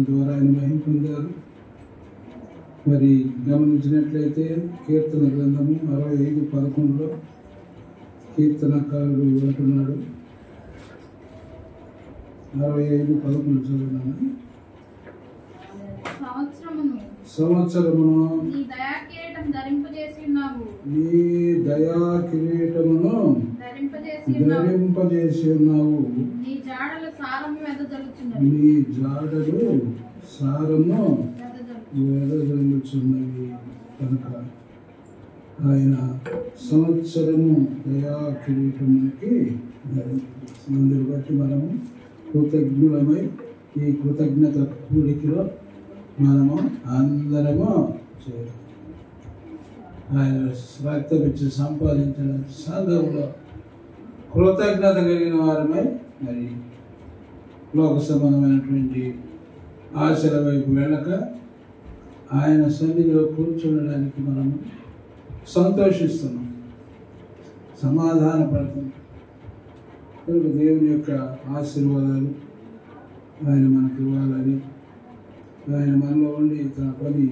ద్వారా ఆయన మహిమ పొందారు. మరి గమనించినట్లయితే కీర్తన గ్రంథము 65:11 కీర్తనకారుడు అంటున్నాడు. 65:11 చదువున్నాను. సంవత్సరమును నీ దయా కిరీటమును ధరింపజేసి ఉన్నావు. నీ జాడలు సారము వెదజల్లుచున్నవి కనుక ఆయన సంవత్సరము దయా కిరీటమునికి అందుని బట్టి మనము కృతజ్ఞులమై ఈ కృతజ్ఞత కూడికలో మనము అందరము చేయాలి. ఆయన రక్తమిచ్చి సంపాదించిన సంఘంలో కృతజ్ఞత కలిగిన వారమై మరి లోక సంబంధమైనటువంటి ఆశల వైపు వెళ్ళక ఆయన సన్నిధిలో కూర్చోడానికి మనము సంతోషిస్తున్నాం, సమాధాన పడుతున్నాం. కనుక దేవుని యొక్క ఆశీర్వాదాలు ఆయన మనకు ఇవ్వాలని, ఆయన మనలో ఉండి తన పని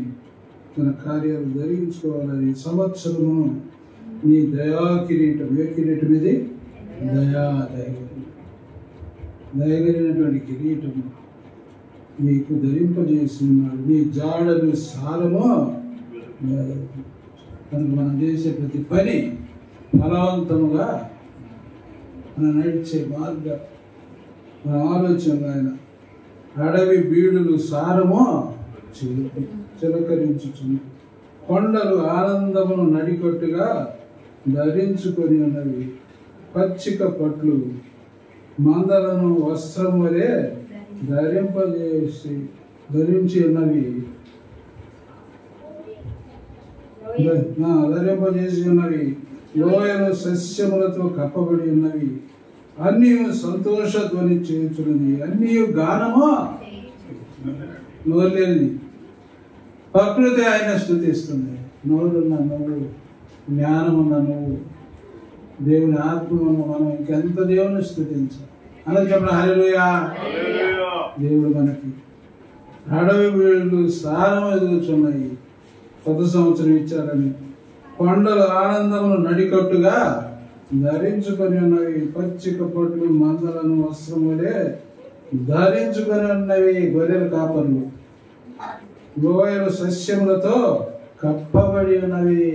తన కార్యాలు జరిగించుకోవాలని సంవత్సరము నీ దయా కిరీటం, ఏ కిరీటం ఇది? దయగలిగినటువంటి కిరీటము నీకు ధరింపజేసి ఉన్నాడు. నీ జాడలు సారము కనుక మనం చేసే ప్రతి పని ఫలవంతముగా మనం నడిచే మార్గ మన ఆలోచన ఆయన అడవి బీడులు సారము చిలకరించుచుంది. కొండలు ఆనందమును నడికట్టుగా ధరించుకొని ఉన్నవి. పచ్చిక పట్లు మందలను వస్త్రం వలె ధరించి ఉన్నవి. లోయలు సస్యములతో కప్పబడి ఉన్నవి. అన్నీ సంతోష ధ్వని చేయుచున్నది. అన్నీ గానము నోరులేనిది. ప్రకృతి ఆయన స్తుతిస్తుంది. నోరున్న నువ్వు, జ్ఞానమున్న నువ్వు, దేవుని ఆత్మను మనం ఇంకెంత దేవుని స్తుతించాలి. అలా చెప్పిన హల్లెలూయా. దేవుడు మనకి అడవి వీళ్ళు సారం ఎదుగుతున్నాయి. కొత్త సంవత్సరం ఇచ్చారని కొండలు ఆనందమును నడికట్టుగా ధరించుకొని ఉన్నవి. పచ్చిక పట్లు మందలను వస్త్రములే ధరించుకొని ఉన్నవి. గొర్రెల కాపర్లు లోయలు సస్యములతో కప్పబడి ఉన్నవి.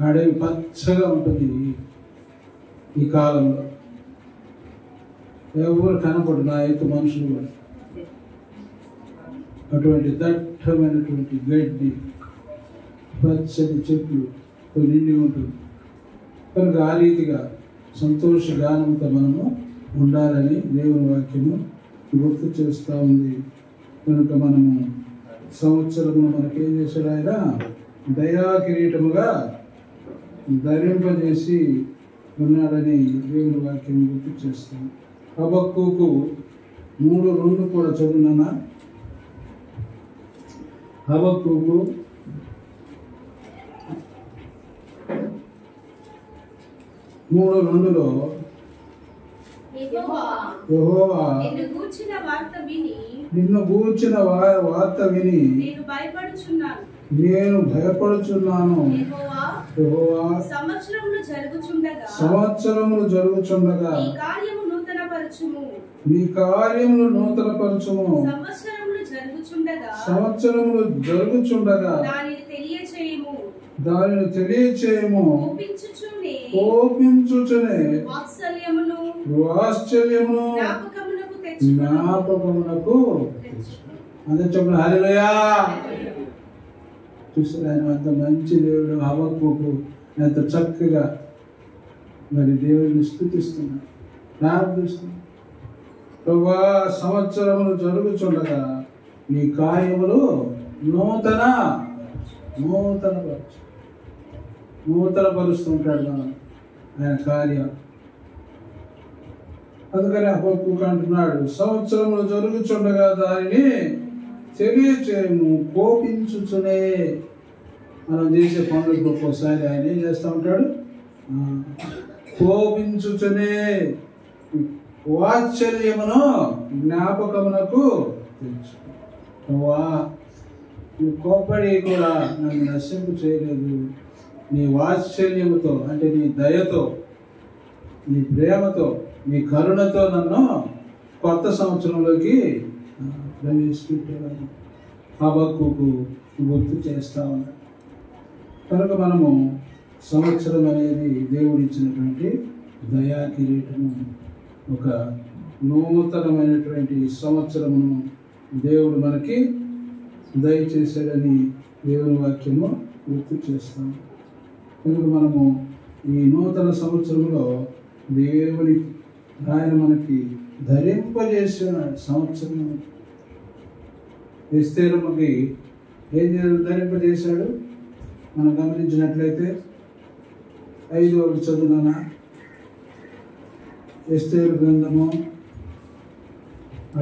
అడవి పచ్చగా ఉంటుంది. ఈ కాలంలో ఎవరు కనపడు నా ఎత్తు మనుషులు కూడా అటువంటి దట్టమైనటువంటి గడ్డి పచ్చని చెట్లు నిండి ఉంటుంది. కనుక ఆ రీతిగా సంతోష గానంతో మనము ఉండాలని దేవుని వాక్యము గుర్తు చేస్తూ ఉంది. కనుక మనము సంవత్సరము మనకేం చేశాడు? ఆయన దయా కిరీటముగా ధరింపజేసి ఉన్నాడని దేవుని వాక్యం గుర్తు చేస్తాం. హబక్కూకు 3:2 కూడా చదువునా? హబక్కూకు 3:2లో యెహోవా నిన్ను గూర్చిన వార్త విని నేను భయపడుచున్నాను. యెహోవా సంవత్సరములు జరుగుచుండగా నీ కార్యములు నూతనపరచుము. సంవత్సరములు జరుగుచుండగా దానిని తెలియచేయము. కోపించుచునే వాత్సల్యమును జ్ఞాపకమునకు అదే చెప్పిన హల్లెలూయా. చూసారు ఆయన అంత మంచి దేవుడు. హబక్కూకు ఎంత చక్కగా మరి దేవుడిని స్తుతిస్తున్నాడు, ప్రార్థిస్తున్నాడు. ప్రభువా సంవత్సరములు జరుగుచుండగా నీ కార్యములు నూతనపరుస్తుంటాడు మనం ఆయన కార్యం. అందుకని హబక్కూకు అంటున్నాడు, సంవత్సరములు జరుగుచుండగా దానిని తెలియచేయము. కోపించుచునే మనం చేసే పనులకు ఒక్కోసారి ఆయన ఏం చేస్తూ ఉంటాడు? కోపించుచునే వాత్సల్యమును జ్ఞాపకమునకు తెచ్చుకో. నీ కోపడి కూడా నన్ను నశింపు చేయలేదు. నీ వాత్సల్యముతో అంటే నీ దయతో, నీ ప్రేమతో, నీ కరుణతో నన్ను కొత్త సంవత్సరంలోకి ప్రవేశపెట్టేవాడు. హబక్కుకు గుర్తు చేస్తా ఉన్నాడు. కనుక మనము సంవత్సరం అనేది దేవుడు ఇచ్చినటువంటి దయా కిరీటము, ఒక నూతనమైనటువంటి సంవత్సరమును దేవుడు మనకి దయచేశాడని దేవుని వాక్యము గుర్తు చేస్తాం. కనుక మనము ఈ నూతన సంవత్సరంలో దేవుని ఆయన మనకి ధరింపజేసిన సంవత్సరం. ఎస్తేరుకి ఏం ధరింపజేశాడు మనం గమనించినట్లయితే 5వ చదువున ఎస్తేరు గ్రంథము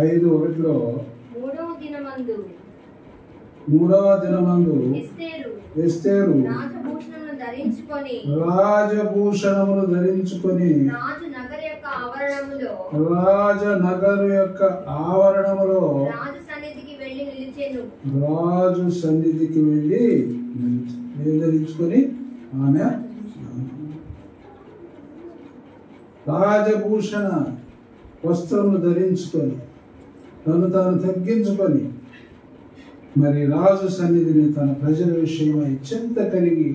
5:1 మూడవ దినమందు ఎస్తేరు రాజభూషణములు ధరించుకొని రాజనగరు యొక్క ఆవరణములో రాజు సన్నిధికి వెళ్ళి ధరించుకొని ఆమె రాజభూషణ వస్త్రములు ధరించుకొని తను తాను తగ్గించుకొని మరి రాజు సన్నిధిని తన ప్రజల విషయమై చింత కలిగి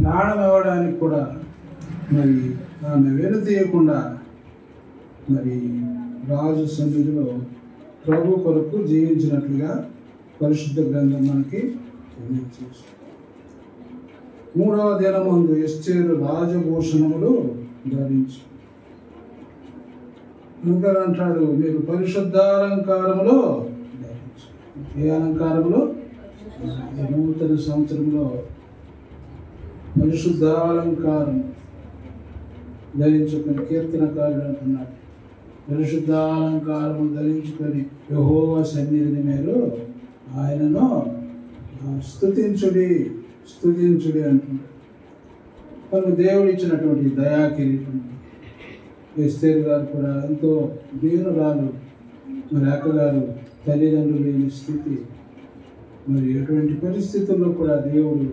ప్రాణం ఇవ్వడానికి కూడా మరి ఆమె వెనుతీయకుండా మరి రాజు సన్నిధిలో ప్రభు కొరకు జీవించినట్లుగా పరిశుద్ధ గ్రంథం మనకి తెలియజేస్తుంది. 3వ దినమందు ఎస్తేరు రాజభూషణములు ధరించి ఇంకా అంటాడు, మీరు పరిశుద్ధాలంకారములో ధరించు. ఏ అలంకారంలో? నూతన సంవత్సరంలో పరిశుద్ధాలంకారం ధరించుకొని, కీర్తనకారుడు అంటున్నాడు, పరిశుద్ధాలంకారము ధరించుకొని యెహోవా సన్నిధిని మీరు ఆయనను స్తుతించుడి అంటున్నాడు. కనుక దేవుడు ఇచ్చినటువంటి దయా కిరీటం. ఎస్తేరు గారు కూడా ఎంతో దీనురాలు, మరి అక్కగారు తల్లిదండ్రులు లేని స్థితి, మరి ఎటువంటి పరిస్థితుల్లో కూడా దేవుడు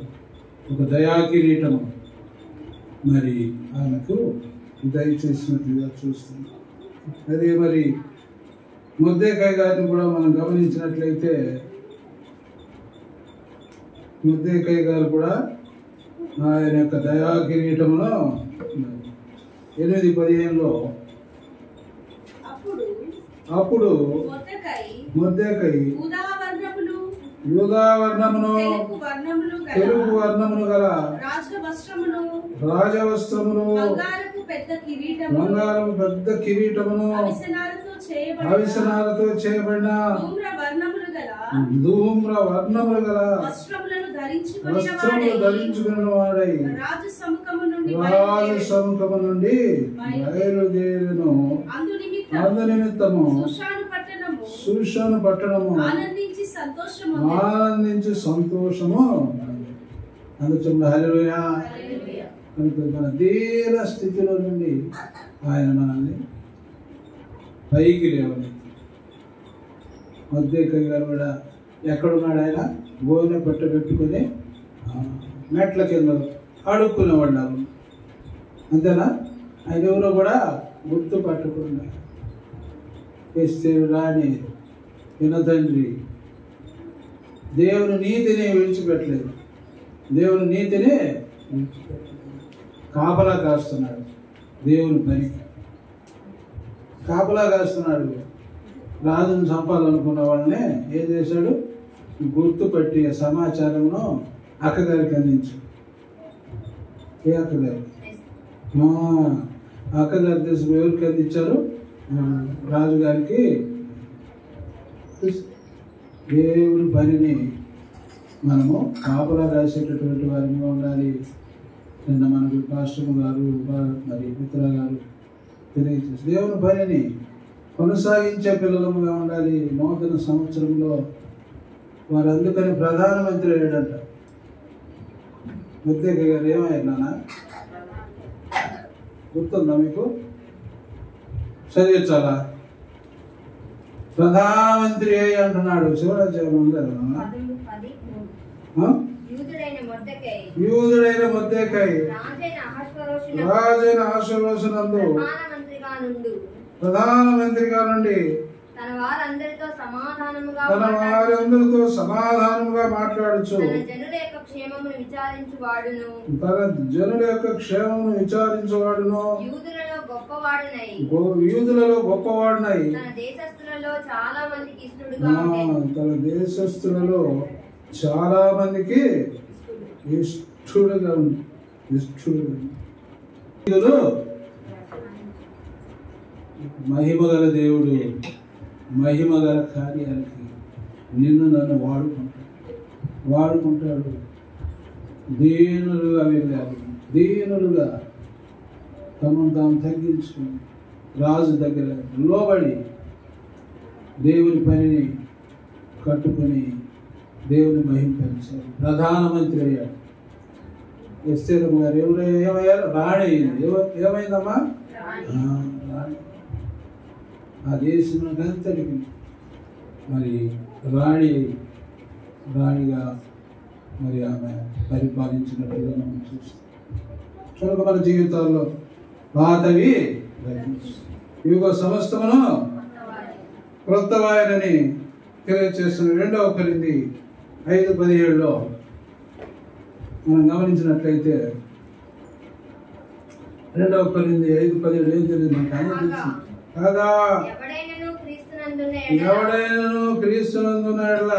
ఒక దయా కిరీటము మరి ఆమెకు దయచేసినట్లుగా చూస్తుంది. అదే మరి మొర్దెకాయి గారిని కూడా మనం గమనించినట్లయితే, మొర్దెకాయి గారు కూడా ఆయన యొక్క దయా కిరీటములో 8:15 అప్పుడు మొర్దెకాయి యూదావర్ణమును తెలుగు వర్ణమును గల రాజవస్త్రమును బంగారము పెద్ద కిరీటమును అవిసనాలతో చేయబడిన ధూమ్ర వర్ణములు గల వస్త్రములు ధరించుకున్న వాడై రాజు సముఖము నుండి బయలుదేరును. అందు నిమిత్తము శూషాను పట్టణము ఆనందించి సంతోషము అందుచున్న హల్లెలూయా. మన దీన స్థితిలో నుండి ఆయన మనల్ని పైకి లేవని. మొర్దెకాయి గారు కూడా ఎక్కడున్నాడు? ఆయన గోనె పట్ట పెట్టుకుని మెట్ల కింద అడుక్కునేవాడు. అంతేనా? ఆయన ఎవరో కూడా గుర్తుపట్టకుండా ఎస్తేరు రాణి వినతండ్రి దేవుని నీతిని విడిచిపెట్టలేదు. దేవుని నీతిని కాపలా కాస్తున్నాడు. దేవుని పనికి కాపలా కాస్తున్నాడు. రాజును చంపాలనుకున్న వాళ్ళని ఏం చేశాడు? గుర్తుపట్టి సమాచారమును అక్కగారికి అందించాడు. ఏ అక్కగారు? అక్కగారు తెలుసు. ఎవరికి అందించారు? రాజుగారికి. దేవుని పనిని మనము కాపలా రాసేటటువంటి వారిని ఉండాలి. నిన్న మనకు పాస్టర్ గారు మరి మిత్ర గారు తెలియజేసి దేవుని పనిని కొనసాగించే పిల్లలుగా ఉండాలి. నూతన సంవత్సరంలో వారు అందుకని ప్రధానమంత్రి అయ్యాడంట. మొర్దెకాయి గారు ఏమయ్యారు నాన్న? గుర్తుందా మీకు? చదివించాలా? ప్రధానమంత్రి అంటున్నాడు. శివరాజ్యం యూదుడైన మొర్దెకై రాజైన అహష్వేరోషునందు ప్రధానమంత్రిగా నుండి తన వారందరితో సమాధానముగా మాట్లాడుచు తన జనుల యొక్క క్షేమమును విచారించువాడును యూదులలో గొప్పవాడునై తన దేశస్థులలో చాలా మందికి ఇష్టడుగా మహిమగల దేవుడు మహిమగల కార్యాలకి నిన్ను నన్ను వాడుకుంటాడు. దీనులుగా వెళ్ళాలి. దీనులుగా తమను తాము తగ్గించుకుని రాజు దగ్గర లోబడి దేవుని పనిని కట్టుకుని దేవుని మహింపరిచారు. ప్రధానమంత్రి అయ్యాడు. ఎస్తేరమ్మ గారు ఏమయ్యారు? రాణి అయింది. ఏమైందమ్మా? రాణి. ఆ దేశంతటికి మరి రాణిగా మరి ఆమె పరిపాలించినట్టుగా మనం చూస్తాం. కనుక మన జీవితాల్లో పాతవి యుగ సమస్తమును క్రొత్తవాయనని తెలియజేస్తున్న 2వ కొరింథీ 5:17 మనం గమనించినట్లయితే 2వ కొరింథీ 5:17 ఏం తెలియదు మనకు ఆయన తెలుసు కాగా, ఎవడైనను క్రీస్తునందున్న యెడల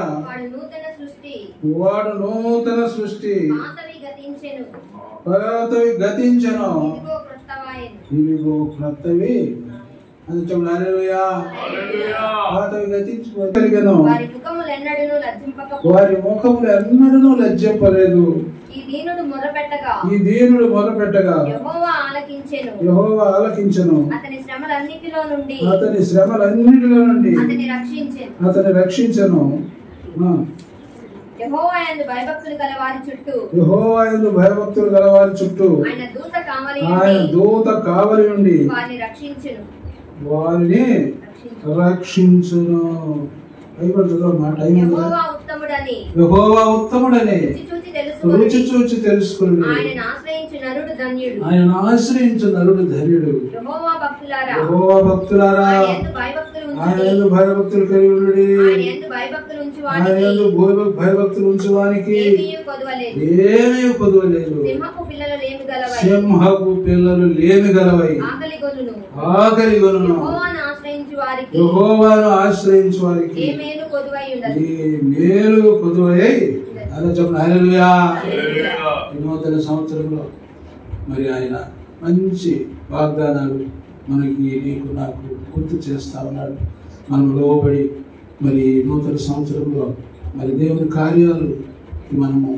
వాడు నూతన సృష్టి, పాతవి గతించెను, ఇవిగో క్రొత్తవి అని చెప్పండి. హల్లెలూయా. పాతవి గతించుకోగలిగాను, వారి ముఖములు ఎన్నడూ లజ్జింపలేదు. ఈ దీనుడు మొరపెట్టగా యెహోవా ఆలకించెను, అతని శ్రమలన్నిటిలో నుండి అతని రక్షించెను. యెహోవా యందు భయభక్తులు గలవారి చుట్టూ ఆయన దూత కావలి ఉండి వారిని రక్షించును. యెహోవా ఉత్తముడని రుచి చూచి తెలుసుకుని ఆయన ఆశ్రయించు నరుడు ధన్యుడు. యెహోవా భక్తులారా ఆయన యందు భయభక్తులు కలిగి ఉండుడి. ఆయన యందు భయభక్తులు ఉంచువానికి ఏమీ కొదువలేదు. సింహపు పిల్లలు లేమి గలవై ఆకలి గొనును. యెహోవాను ఆశ్రయించు వారికి ఏ మేలు కొదువై అలా చెప్పండి. హల్లెలూయా. నూతన సంవత్సరంలో మరి ఆయన మంచి వాగ్దానాలు మనకి నీకు నాకు గుర్తు చేస్తా ఉన్నాడు. మనం లోబడి మరి నూతన సంవత్సరంలో మరి దేవుని కార్యాలు మనము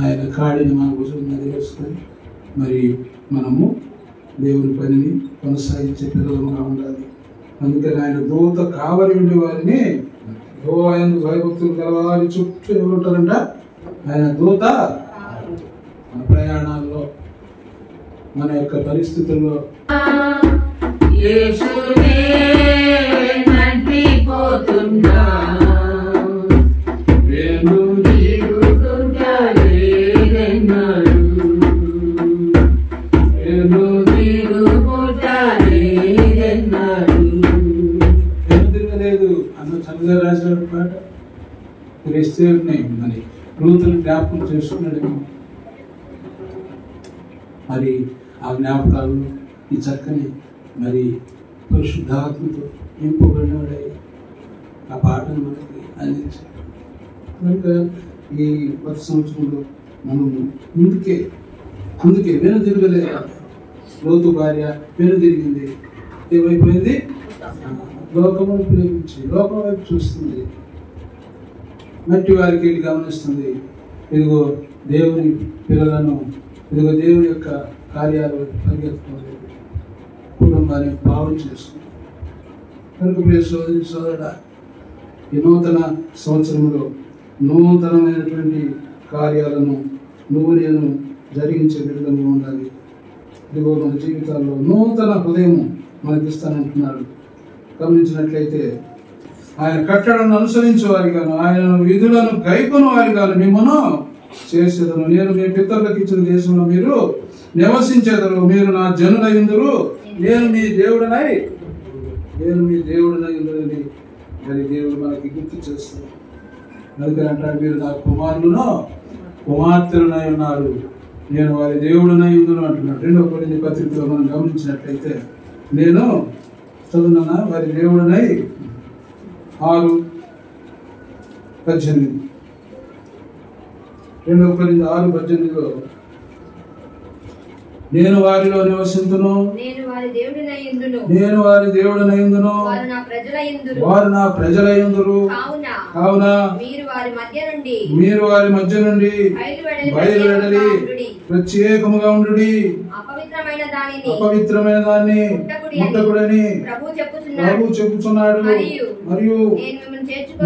ఆయన కాడిని మన భుజం మీద వేసుకొని మరి మనము దేవుని పనిని కొనసాగించే పిల్లలుగా ఉండాలి. అందుకని ఆయన దూత కావలి ఉండే వారిని ఆయన భయభక్తులు గలవారి చుట్టూ ఎవరు ఉంటారంట? ఆయన దూత. మన ప్రయాణాల్లో మన యొక్క పరిస్థితుల్లో తిరగలేదు అన్న చక్కగా రాసిన పాట క్రైస్తవుని మరి రూతులు జ్ఞాపకం చేసుకున్నాడు. మరి ఆ జ్ఞాపకాలు ఈ చక్కని మరి పరిశుద్ధాత్మతో నింపబడినవాడై ఆ పాటను మనకి అందించాడు. కనుక ఈ కొత్త సంవత్సరంలో మనం ముందుకే వెనుదిరగలేదు. లోతు భార్య వెనుదిరిగింది. ఏమైపోయింది? లోకము ప్రేమించి లోకం వైపు చూస్తుంది. మట్టి వారికి వెళ్ళి గమనిస్తుంది. ఇదిగో దేవుని పిల్లలను, ఇదిగో దేవుని యొక్క కార్యాలు పరిగెత్తుకోలేదు. కుటుంబాన్ని భావం చేసుకుంది. కనుక ప్రియ సోదరుడా, ఈ నూతన సంవత్సరంలో నూతనమైనటువంటి కార్యాలను నేను జరిగించే విధంగా ఉండాలి. ఇదిగో మన జీవితాల్లో నూతన హృదయం మనకి ఇస్తానంటున్నాడు. గమనించినట్లయితే ఆయన కట్టడను అనుసరించే వారిగాను ఆయన విధులను గైకొను వారిగాను మిమ్మను చేసేదను. నేను మీ పితరులకు ఇచ్చిన దేశంలో మీరు నివసించేదరు. మీరు నా జనులయ్యుందురు. నేను మీ దేవుడనై ఉందని మరి దేవుడు మనకి గుర్తు చేస్తాడు. అందుకని అంటాడు, మీరు నా కుమారులను కుమార్తెలనై ఉన్నారు, నేను వారి దేవుడనై ఉందును అంటున్నాడు. 2 కొరింథీ పత్రికలో మనం గమనించినట్లయితే నేను చదువునా వారి దేవుడనై 6:18 2 కొరింథీ 6:18లో నేను వారిలో నివసింతును, నేను వారి దేవుడనై ఉందును, వారు నా ప్రజలయ్యుందురు. కావున మీరు వారి మధ్య నుండి బయలువెడలి ప్రత్యేకముగా ఉండుడి, అపవిత్రమైన దాన్ని ముట్టకుడని ప్రభువు చెప్పుచున్నాడు. మరియు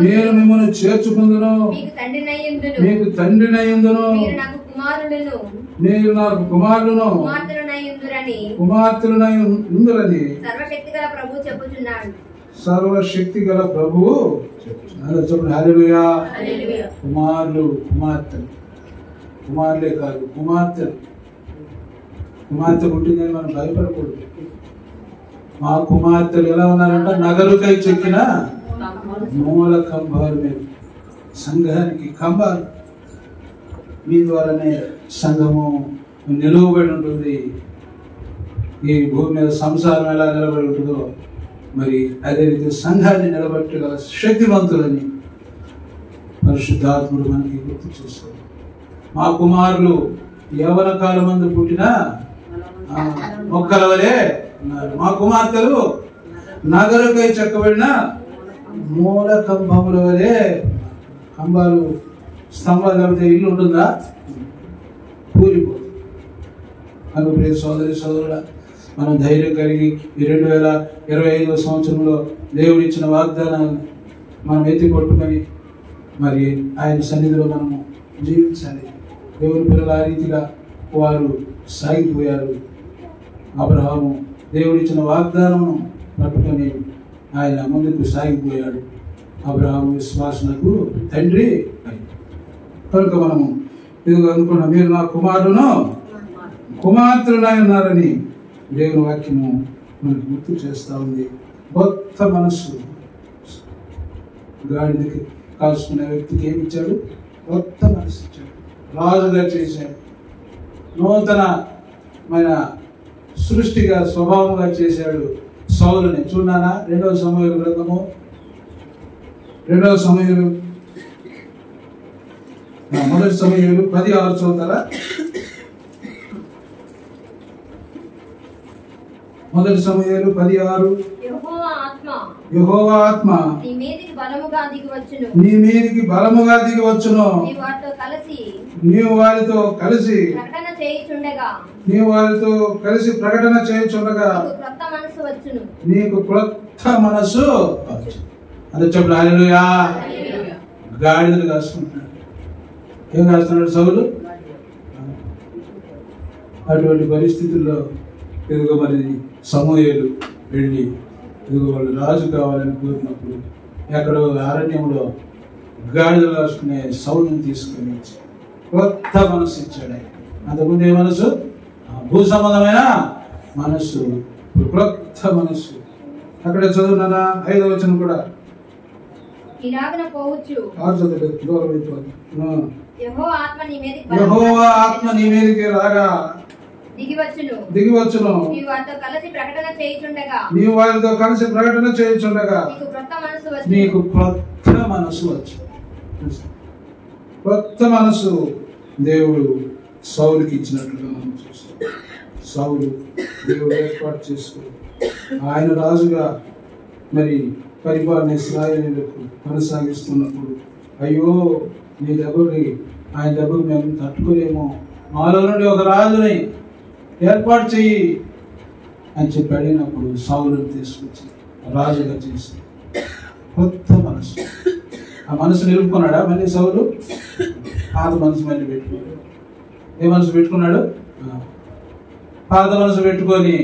నేను మిమ్మల్ని చేర్చుకుందును, మీకు తండ్రినయ్యుందును, మీరు నాకు కుమారులను కుమార్తెలనై ఉందురని సర్వశక్తి గల ప్రభువు చెప్పుచున్నాడు. చెప్పండి హల్లెలూయా. కుమారులు కుమార్తెలు, కుమారులే కాదు కుమార్తెలు. కుమార్తె పుట్టిందని మనం భయపడకూడదు. మా కుమార్తెలు ఎలా ఉన్నారంట? నగరుకై చెక్కిన మూల కంబాలు. మేము సంఘానికి కంబాలు. మీ ద్వారానే సంఘము నిలువబడి ఉంటుంది. ఈ భూమి మీద సంసారం ఎలా నిలబడి ఉంటుందో మరి అదే రీతి సంఘాన్ని నిలబెట్టగల శక్తివంతులని పరిశుద్ధాత్ముడు మనకి గుర్తు చేస్తారు. మా కుమారులు యవ్వన కాలం మందు పుట్టిన మొక్కల వలె ఉన్నారు. మా కుమార్తెలు నగరకై చెక్కబడిన మూల కంబముల వలె. కంబాలు స్తంభాలు లేకపోతే ఇల్లు ఉంటుందా? కూలిపోతుంది. ప్రియ సోదరి సోదరుల, మనం ధైర్యం కలిగి ఈ 2025వ సంవత్సరంలో దేవుడు ఇచ్చిన వాగ్దానాలను మనం ఎత్తి కొట్టుకొని మరి ఆయన సన్నిధిలో మనము జీవించాలి. దేవుని పిల్లలు ఆ రీతిగా వారు సాగిపోయారు. అబ్రహాము దేవుడు ఇచ్చిన వాగ్దానమును పట్టుకొని ఆయన ముందుకు సాగిపోయాడు. అబ్రహాము విశ్వాసనకు తండ్రి. కనుక మనము ఇది అనుకున్న మీరు నా కుమారులను కుమార్తెలనై ఉన్నారని దేవుని వాక్యము మనకు గుర్తు చేస్తా ఉంది. కొత్త మనస్సు. గాడిదకి కాల్చుకునే వ్యక్తికి ఏమి ఇచ్చాడు? కొత్త మనస్సు ఇచ్చాడు. రాజుగా చేశాడు. నూతనమైన సృష్టిగా స్వభావంగా చేశాడు సౌలుని. చూడానా 2వ సమూయేలు గ్రంథము 2వ సమూయేలు 1 సమూయేలు 10:6 చదువుతారా? 1 సమూయేలు 10:6 యెహోవా ఆత్మ నీ మీదికి బలముగా దిగి వచ్చును. నీవు వారితో కలిసి ప్రకటన చేయుచుండగా నీకు క్రొత్త మనస్సు అదే చెప్పు. హల్లెలూయా. గాడిదలు కాసుకుంటున్నాడు. ఏం కాస్తున్నాడు సౌలు? అటువంటి పరిస్థితుల్లో ఎదుగు మరి సమూయేలు వెళ్ళి ఎదుగు వాళ్ళు రాజు కావాలని కోరినప్పుడు ఎక్కడో అరణ్యంలో గాడిదలు కాసుకునే సౌలుని తీసుకొని వచ్చి కొత్త మనస్సు ఇచ్చాడు. అంతకుముందు ఏ మనసు? భూ సంబంధమైన మనస్సు. క్రొత్త మనస్సు. అక్కడ చదువునా 5వ వచనం కూడా యెహోవా ఆత్మ నీ మీదకి రాగా దిగివచ్చును. నీవు వారితో కలిసి ప్రకటన చేయుచుండగా నీకు క్రొత్త మనసు వచ్చు. కొత్త మనసు దేవుడు సౌలుకి ఇచ్చినట్లుగా మనం చూస్తాం. సౌలు దేవుడు ఏర్పాటు చేసుకుని ఆయన రాజుగా మరి పరిపాలన ఇశ్రాయేలుకు కొనసాగిస్తున్నప్పుడు అయ్యో నీ దెబ్బకి ఆయన దెబ్బకు మేము తట్టుకోలేమో, మాలో నుండి ఒక రాజుని ఏర్పాటు చెయ్యి అని చెప్పి అడిగినప్పుడు సౌలుని తీసుకొచ్చి రాజుగా చేసి కొత్త మనసు. ఆ మనసు నిలుపుకున్నాడా మళ్ళీ సౌలు? పాత మనసు మళ్ళీ పెట్టుకున్నాడు. ఏ మనసు పెట్టుకున్నాడు? పాత మనసు పెట్టుకొని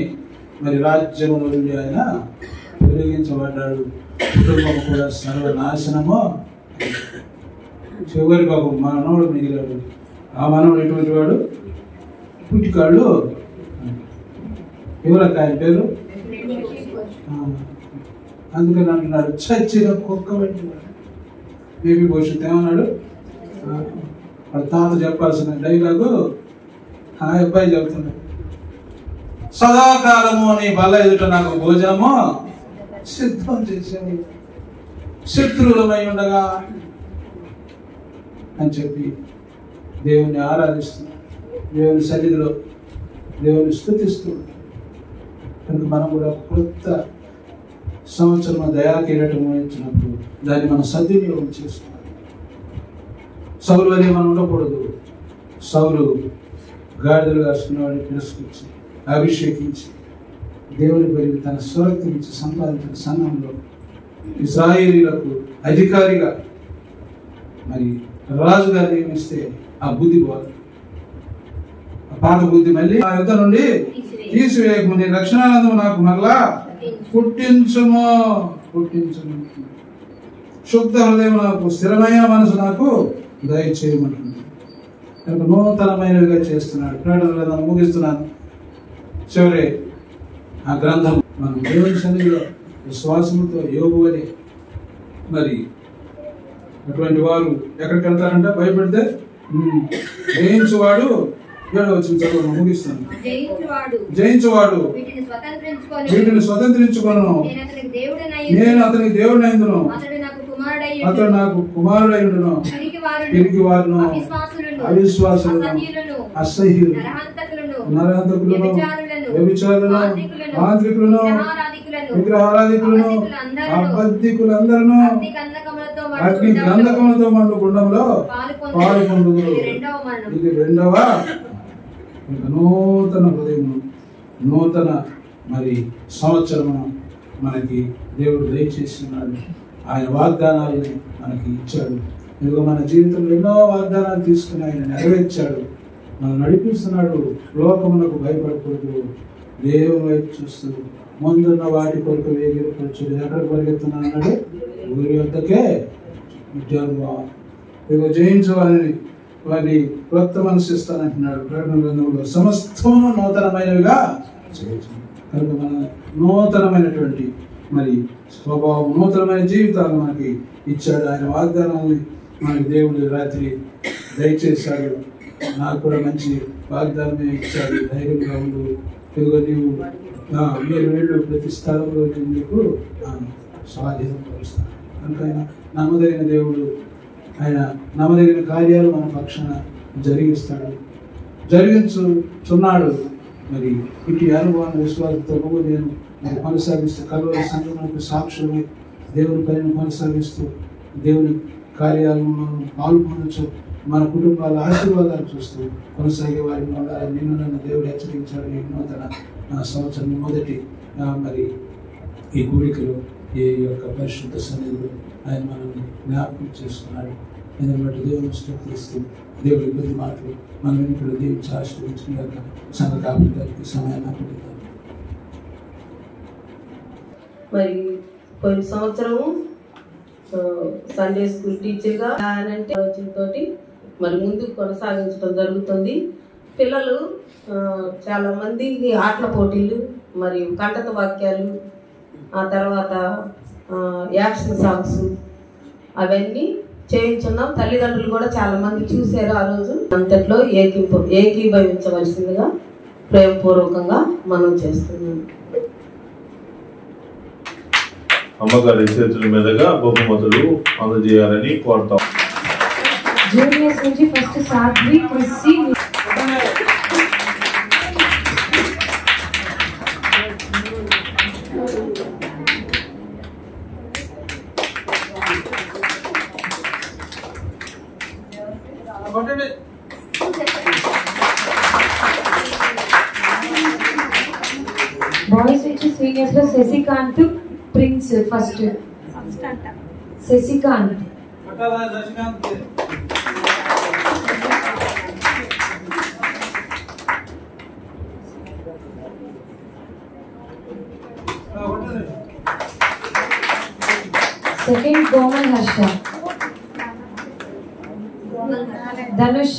మరి రాజ్యము నుండి ఆయన తొలగించబడ్డాడు. కుటుంబం కూడా సర్వనాశనము. చివరికి ఒక మనవడు మిగిలాడు. ఆ మనవడు ఎటువంటి వాడు? పుట్టికాళ్ళు. ఎవరక్క ఆయన పేరు? అందుకని అంటున్నాడు చచ్చిన కుక్క పెట్టినాడు. బేబీ భవిష్యత్ ఏమన్నాడు? వాళ్ళ తాత చెప్పాల్సిన డైలాగు ఆ అబ్బాయి చెబుతున్నాడు. సదాకాలము నీ బల్ల ఎదుట నాకు భోజనము సిద్ధం చేశాడు, శత్రువులమై ఉండగా అని చెప్పి దేవుణ్ణి ఆరాధిస్తున్నాడు. దేవుని సన్నిధిలో దేవుని స్తుతిస్తున్నాడు. కనుక మనం కూడా కొత్త సంవత్సరం దయాకిరీటం వహించినప్పుడు దాన్ని మనం సద్వినియోగం చేసుకోవాలి. సౌలు అని మనం ఉండకూడదు. సౌలు గాడిదలు కాసుకునేవాడిని తిరస్కరించి అభిషేకించి దేవుని పెరిగి తన స్వరక్తి నుంచి సంపాదించిన సంఘంలో ఇశ్రాయేలీలకు అధికారిగా మరి రాజుగా నియమిస్తే ఆ బుద్ధి పోదు. ఆ పాత బుద్ధి మళ్ళీ ఆ యుద్ధం నుండి తీసివేయకము, నీ రక్షణానందము నాకు మరలా పుట్టించుము. శుద్ధ హృదయం నాకు, స్థిరమైన మనసు నాకు దయచేయమంటుంది. కనుక నూతనమైనవిగా చేస్తున్నాడు. ప్రకటన గ్రంథం ముగిస్తున్నాను. చివరి ఆ గ్రంథం మనం దేవుని సన్నిధిలో విశ్వాసంతో యోగు అని మరి అటువంటి వారు ఎక్కడికి వెళ్తారంటే భయపడితే జయించువాడు 7వ వచనం చదువు ముగిస్తాను. జయించువాడు వీటిని స్వతంత్రించుకొను, నేను అతనికి దేవుడైందును, అతడు నాకు కుమారుడైండును. పిరికి వారును, అవిశ్వాసులను, అసహ్యులను, నరహంతకులను, వ్యభిచారులను, మాంత్రికులను, విగ్రహారాధికులను, అబద్ధికులందరూ అగ్ని గంధకములతో మండు గుండంలో పాల్గొందురు. ఇది రెండవ నూతన హృదయము, నూతన మరి సంవత్సరము మనకి దేవుడు దయచేస్తున్నాడు. ఆయన వాగ్దానాలని మనకి ఇచ్చాడు. ఇదిగో మన జీవితంలో ఎన్నో వాగ్దానాలు తీసుకుని ఆయన నెరవేర్చాడు. మనం నడిపిస్తున్నాడు. లోకమునకు భయపడకూడదు, దేవుని వైపు చూస్తూ ముందున్న వాటి కొరకు వేగిరపరచుడు. ఎక్కడికి పరిగెత్తున్నా అన్నాడు? ఊరి వద్దకే ఉద్యోగం. ఇదిగో జయించవాలని వారిని కొత్త మనసు ఇస్తానంటున్నాడు. ప్రకటన గ్రంథంలో సమస్తము నూతనమైనవిగా కనుక మన నూతనమైనటువంటి మరి స్వభావం, నూతనమైన జీవితాలు మనకి ఇచ్చాడు. ఆయన వాగ్దానాన్ని మనకి దేవుడు రాత్రి దయచేశాడు. నాకు కూడా మంచి వాగ్దానమే ఇచ్చాడు. ధైర్యంగా ఉండు, ఇదిగో నీవు మీరు వెళ్ళు, ప్రతి స్థలంలో నీకు స్వాధీనం పరుస్తాను. కనుక ఆయన నమ్మదగిన దేవుడు. ఆయన నమ్మదగిన కార్యాలు మన పక్షాన జరిగించుచున్నాడు. మరి ఇటు అనుభవాన్ని విశ్వాసంతో నేను మరి కొనసాగిస్తూ కలువరి సంఘములకు సాక్షులమై దేవుని పనిని కొనసాగిస్తూ దేవుని కార్యాలను మనం పాల్గొనవచ్చు. మన కుటుంబాల ఆశీర్వాదాలు చూస్తూ కొనసాగే వారిని ఉండాలని నిన్ను నన్ను దేవుడు హెచ్చరించాడు. ఈ నూతన సంవత్సరం మొదటి మరి ఈ కూడికలో ఈ యొక్క పరిశుద్ధ సన్నిధిలో ఆయన మనల్ని జ్ఞాపకం చేసుకున్నాడు. ఎందుకంటే బట్టి దేవుని స్తుతిస్తూ దేవుడి కొద్ది మాటలు మన వెనుకలు దీవించి ఆశీర్వదించిన యొక్క సంఘ కాపుదానికి సమయాన్ని అప్పగిద్దాం. మరి కొన్ని సంవత్సరము సండే స్కూల్ టీచర్గా అంటే ఆలోచనతోటి మరి ముందుకు కొనసాగించడం జరుగుతుంది. పిల్లలు చాలా మందికి ఆటల పోటీలు మరియు కంటత వాక్యాలు, ఆ తర్వాత యాక్షన్ సాంగ్స్ అవన్నీ చేయించున్నాం. తల్లిదండ్రులు కూడా చాలా మంది చూశారు. ఆ రోజు అంతట్లో ఏకీభవించవలసిందిగా ప్రేమపూర్వకంగా మనం చేస్తున్నాం. అమ్మగారి చేతుల మీదుగా బహుమతులు అందజేయాలని కోరుతాం. జూనియర్స్ నుంచి ఫస్ట్ సాధ్వి, క్రిస్సి, బాయ్స్ నుంచి సీనియర్స్ లో Shashikant, Prince first Shashikant. Gomal Harsha. Dhanush.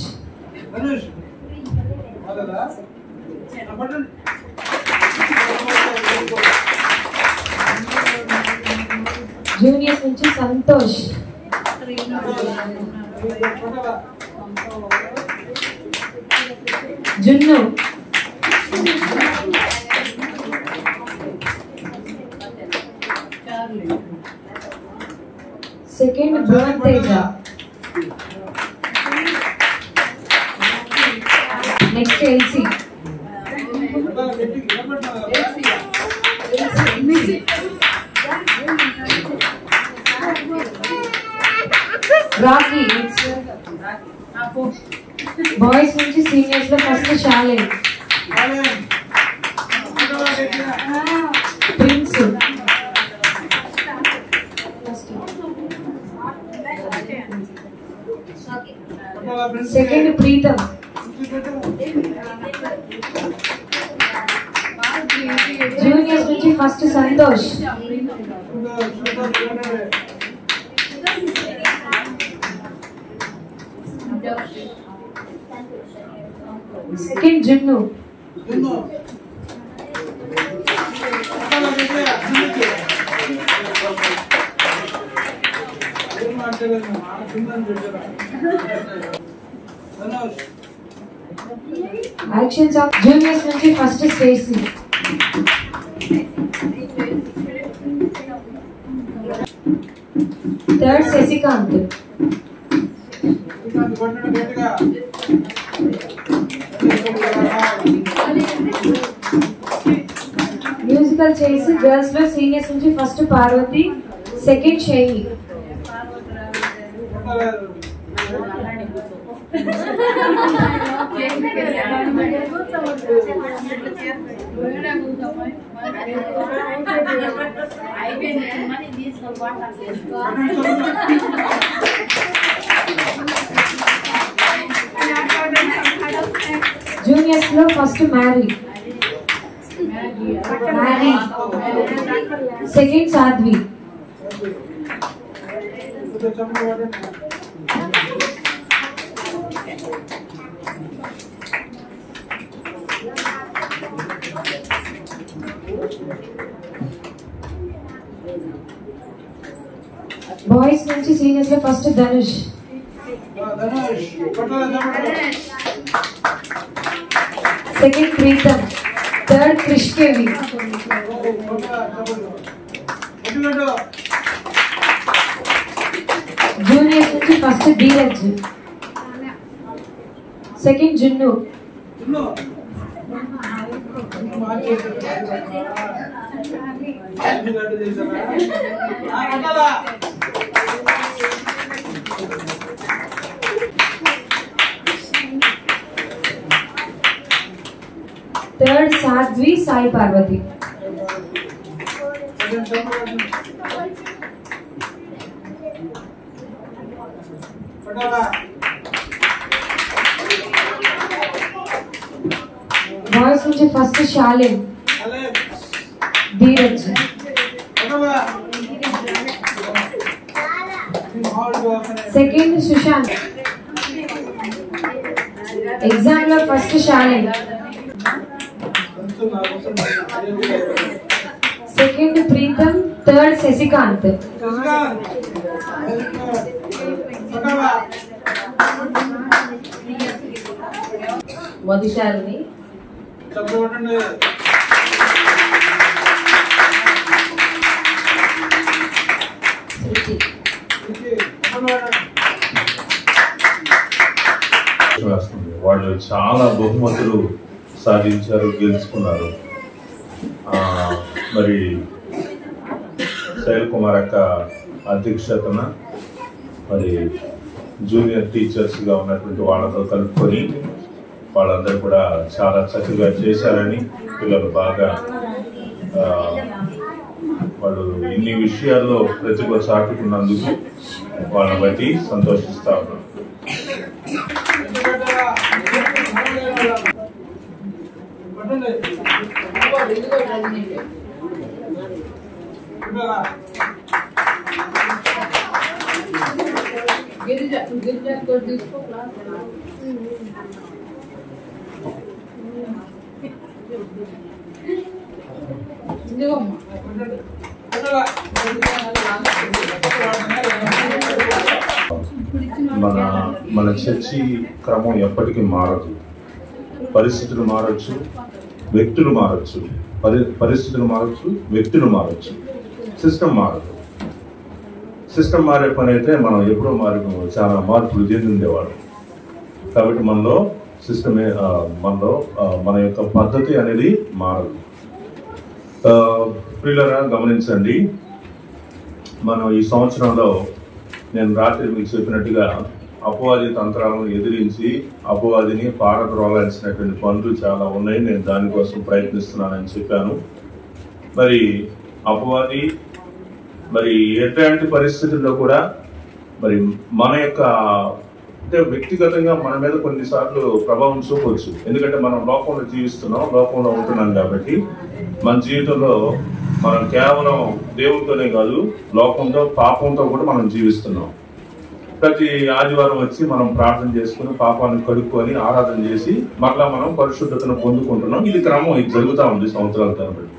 Juniors నుంచి Santosh. Junnu. Second Bhuvan Teja. Next Elsie. Rocky. Boys నుంచి సీనియర్స్ లో first Shalen. Prince. Second Pritam. Juniors నుంచి first Santosh. Second Junnu. Actions of juniors నుంచి first Stacy. Third Shashikant. Musical చేసి గర్ల్స్ లో సీనియర్స్ నుంచి first Parvati, second Shiny. Juniors లో first Mary, second సాధ్వి. Boys నుంచి సీనియర్స్ లో first Dhanush, second Pritam, third Krish KV. Juniors నుంచి first Dheeraj, second Junnu. Third Sadhvi, Sai Parvati. Boys నుంచి first Shalin, Dheeraj, second Sushant. Exam లో first Shalin, second Pritam, third Shashikant. మొదటిసారి వాళ్ళు చాలా బహుమతులు సాధించారు, గెలుచుకున్నారు. మరి శైల్ కుమార్ అక్క అధ్యక్షతన మరి జూనియర్ టీచర్స్గా ఉన్నటువంటి వాళ్ళతో కలుపుకొని వాళ్ళందరూ కూడా చాలా చక్కగా చేశారని, పిల్లలు బాగా వాళ్ళు ఇన్ని విషయాల్లో ప్రతిభ చాటుకున్నందుకు వాళ్ళని బట్టి సంతోషిస్తా ఉన్నాం. మన చర్చి క్రమం ఎప్పటికీ మారదు. పరిస్థితులు మారచ్చు, వ్యక్తులు మారచ్చు, పరిస్థితులు మారచ్చు, వ్యక్తులు మారచ్చు, సిస్టమ్ మారదు. సిస్టమ్ మారే పని అయితే మనం ఎప్పుడో చాలా మార్పులు చెంది ఉండేవాడు. కాబట్టి మనలో సిస్టమే మన యొక్క పద్ధతి అనేది మారదు. ప్రియులారా గమనించండి, మనం ఈ సంవత్సరంలో నేను రాత్రి మీకు చెప్పినట్టుగా అపవాది తంత్రాలను ఎదిరించి అపవాదిని పారద్రోలాల్సినటువంటి పనులు చాలా ఉన్నాయి. నేను దానికోసం ప్రయత్నిస్తున్నానని చెప్పాను. మరి అపవాది మరి ఎట్లాంటి పరిస్థితుల్లో కూడా మరి మన యొక్క అంటే వ్యక్తిగతంగా మన మీద కొన్నిసార్లు ప్రభావం చూపవచ్చు. ఎందుకంటే మనం లోకంలో జీవిస్తున్నాం, లోకంలో ఉంటున్నాం. కాబట్టి మన జీవితంలో మనం కేవలం దేవునితోనే కాదు, లోకంతో పాపంతో కూడా మనం జీవిస్తున్నాం. ప్రతి ఆదివారం వచ్చి మనం ప్రార్థన చేసుకుని పాపాన్ని కడుక్కొని ఆరాధన చేసి మరలా మనం పరిశుద్ధతను పొందుకుంటున్నాం. ఇది క్రమం, ఇది జరుగుతూ ఉంది సంవత్సరాల తరబడి.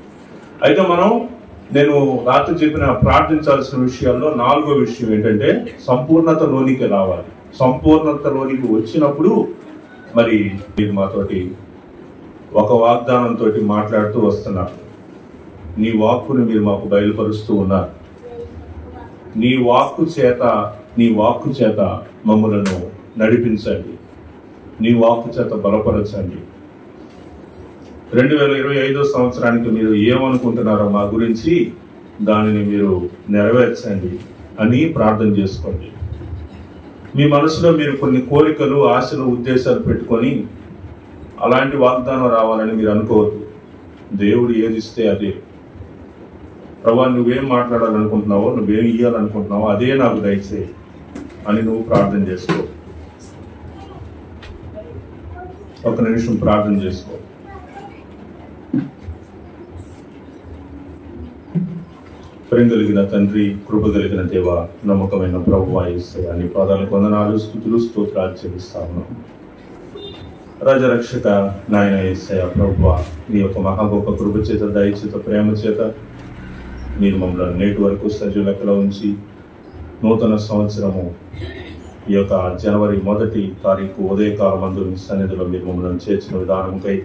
అయితే నేను రాత్రి చెప్పిన ప్రార్థించాల్సిన విషయాల్లో 4వ విషయం ఏంటంటే సంపూర్ణతలోనికి రావాలి. సంపూర్ణతలోనికి వచ్చినప్పుడు మరి మీరు మాతోటి ఒక వాగ్దానంతో మాట్లాడుతూ వస్తున్నారు. నీ వాక్కుని మీరు మాకు బయలుపరుస్తూ ఉన్నారు. నీ వాక్కు చేత మమ్మలను నడిపించండి, నీ వాక్కు చేత బలపరచండి. 2025 సంవత్సరానికి మీరు ఏమనుకుంటున్నారో మా గురించి దానిని మీరు నెరవేర్చండి అని ప్రార్థన చేసుకోండి. మీ మనసులో మీరు కొన్ని కోరికలు, ఆశలు, ఉద్దేశాలు పెట్టుకొని అలాంటి వాగ్దానం రావాలని మీరు అనుకోవద్దు. దేవుడు ఏది ఇస్తే అదే. ప్రభా, నువ్వేం మాట్లాడాలనుకుంటున్నావో, నువ్వేం ఇయ్యాలనుకుంటున్నావో అదే నాకు దయచేయి అని నువ్వు ప్రార్థన చేసుకో. ఒక నిమిషం ప్రార్థన చేసుకో. ప్రేమ కలిగిన తండ్రి, కృప కలిగిన దేవ, నమ్మకమైన ప్రభువా యేసయ్యా, నీ పాదాలకు వందనాలు, స్తుతులు, స్తోత్రాలు చెల్లిస్తాము. రాజరక్షక నాయన యేసయ్యా ప్రభువా, నీ యొక్క మహా గొప్ప కృప చేత, దయచేత, ప్రేమ చేత మీరు మమ్మల్ని నేటి వరకు సజీవ లెక్కలో ఉంచి నూతన సంవత్సరము ఈ యొక్క జనవరి 1వ తారీఖు ఉదయకాలం మందు మీ సన్నిధిలో మీరు మమ్మల్ని చేర్చిన విధానంకై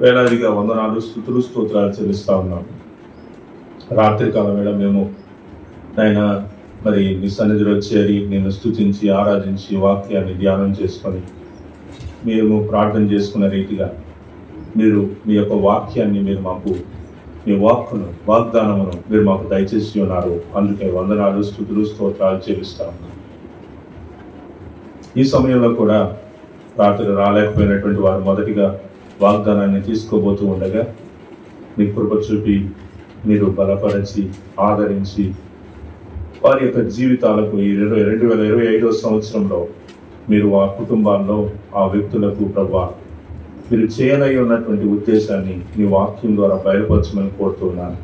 వేలాదిగా వందనాలు, స్తుతులు, స్తోత్రాలు చెల్లిస్తా ఉన్నాం. రాత్రికాలం వేళ మేము ఆయన మరి మీ సన్నిధిలో చేరి నేను స్తుతించి ఆరాధించి వాక్యాన్ని ధ్యానం చేసుకొని మేము ప్రార్థన చేసుకున్న రీతిగా మీరు మీ యొక్క వాక్యాన్ని మీరు మాకు, మీ వాగ్దానమును మీరు మాకు దయచేసి ఉన్నారు. అందుకే వందనాలు, స్తుతులు, స్తోత్రాలు చెల్లిస్తాము. ఈ సమయంలో కూడా రాత్రి రాలేకపోయినటువంటి వారు మొదటిగా వాగ్దానాన్ని తీసుకోబోతూ ఉండగా మీ కృప చూపి మీరు బలపరిచి ఆదరించి వారి యొక్క జీవితాలకు ఈ 2025 సంవత్సరంలో మీరు ఆ కుటుంబాల్లో ఆ వ్యక్తులకు ప్రభా మీరు చేయనై ఉన్నటువంటి ఉద్దేశాన్ని మీ వాక్యం ద్వారా బయలుపరచమని కోరుతున్నాను.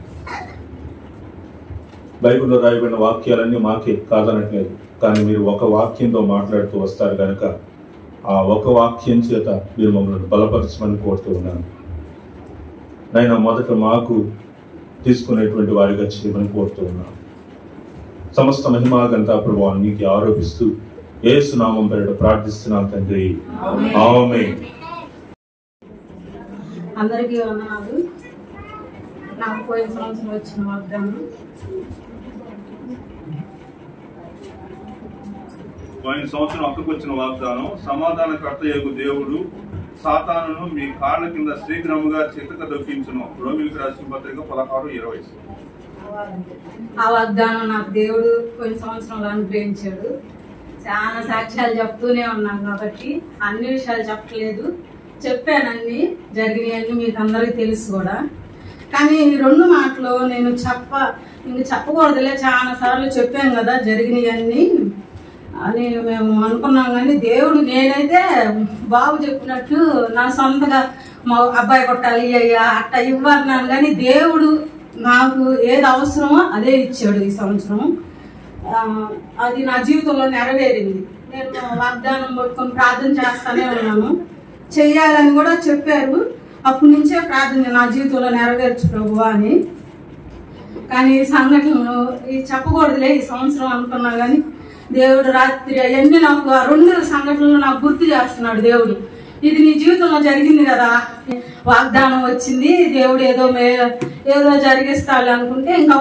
బైబిల్లో రాయబడిన వాక్యాలన్నీ మాకే కాదనట్లేదు, కానీ మీరు ఒక వాక్యంతో మాట్లాడుతూ వస్తారు కనుక ఆ ఒక వాక్యం చేత మీరు మమ్మల్ని బలపరచమని కోరుతున్నాను. నైనా మొదట మాకు తీసుకునేటువంటి వారిగా చేయమని కోరుతూ ఉన్నాను. సమస్త మహిమాగంతా ప్రభువాన్ని మీకు ఆరోపిస్తూ యేసు నామం పేరిట ప్రార్థిస్తున్నాను తండ్రి, ఆమేన్. అందరికీ వందనాలు. నాకు పోయిన సంవత్సరం వచ్చిన వాగ్దానం, పోయిన సంవత్సరం అక్కడికి వచ్చిన వాగ్దానం, సమాధానకర్త యొక్క దేవుడు సాతానును మీ కాళ్ళ కింద శీఘ్రముగా చితక దొక్కించును. రోమిలికి రాసిన పత్రిక 16:20. ఆ వాగ్దానం నాకు దేవుడు పోయిన సంవత్సరంలో అనుగ్రహించాడు. చాలా సాక్ష్యాలు చెప్తూనే ఉన్నాను కాబట్టి అన్ని విషయాలు చెప్పలేదు, చెప్పాను. అన్ని జరిగినవన్నీ మీకు అందరికీ తెలుసు కూడా. కానీ 2 మాటలు నేను ఇంక చెప్పకూడదులే, చాలా సార్లు చెప్పాను కదా జరిగినవన్నీ అని మేము అనుకున్నాం. కానీ దేవుడు, నేనైతే బాబు చెప్పినట్టు నా సొంతగా మా అబ్బాయి కొట్టాలి అయ్యా అట్ట ఇవ్వన్నాను, కానీ దేవుడు నాకు ఏది అవసరమో అదే ఇచ్చాడు. ఈ సంవత్సరం అది నా జీవితంలో నెరవేరింది. నేను వాగ్దానం పట్టుకొని ప్రార్థన చేస్తానే ఉన్నాను. చెయ్యాలని కూడా చెప్పారు. అప్పటి నుంచే ప్రార్థన నా జీవితంలో నెరవేర్చు ప్రభు అని. కానీ సంఘటనలు ఈ చెప్పకూడదులే ఈ సంవత్సరం అనుకున్నా కానీ దేవుడు రాత్రి అవన్నీ నాకు ఆ 2 సంఘటనలు నాకు గుర్తు చేస్తున్నాడు దేవుడు. ఇది నీ జీవితంలో జరిగింది కదా, వాగ్దానం వచ్చింది, దేవుడు ఏదో జరిగిస్తాడు అనుకుంటే ఇంకా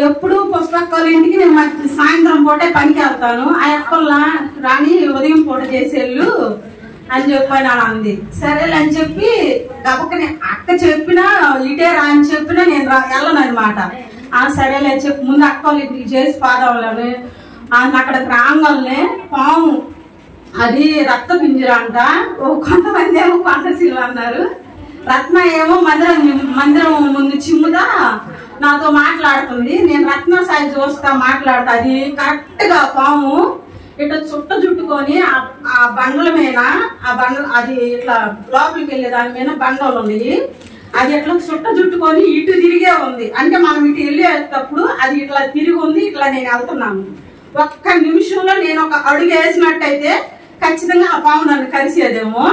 ఎప్పుడు పుస్తకాల ఇంటికి నేను సాయంత్రం పూటే పనికి వెళ్తాను. ఆ ఎక్కల్లా రాని ఉదయం పూట చేసేళ్ళు అని చెప్పాను అంది. సరేలే అని చెప్పి గబక్కని అక్క చెప్పినా ఇటే రా అని చెప్పినా నేను వెళ్ళను అనమాట. సరేలే అని చెప్పి ముందు అక్క వాళ్ళు ఇంటికి చేసి పాదాలని అక్కడికి రాగానే పాము అది రక్త పింజర అంట. కొంతమంది ఏమో కొండశీలు అన్నారు. రత్న ఏమో మందిరం ముందు చిమ్ముదా నాతో మాట్లాడుతుంది. నేను రత్న సాయి చూస్తా మాట్లాడతా. అది కరెక్ట్ గా పాము ఇట్లా చుట్ట చుట్టుకొని ఆ బండల మీద అది ఇట్లా లోపలికి వెళ్ళే దాని మీద బండలు ఉన్నాయి. అది ఇట్లా చుట్ట చుట్టుకొని ఇటు తిరిగే ఉంది. అంటే మనం ఇటు వెళ్ళేటప్పుడు అది ఇట్లా తిరిగి ఉంది. ఇట్లా నేను వెళ్తున్నాను. ఒక్క నిమిషంలో నేను ఒక అడుగు వేసినట్టయితే ఖచ్చితంగా ఆ పాము నన్ను కరిసేదేమో.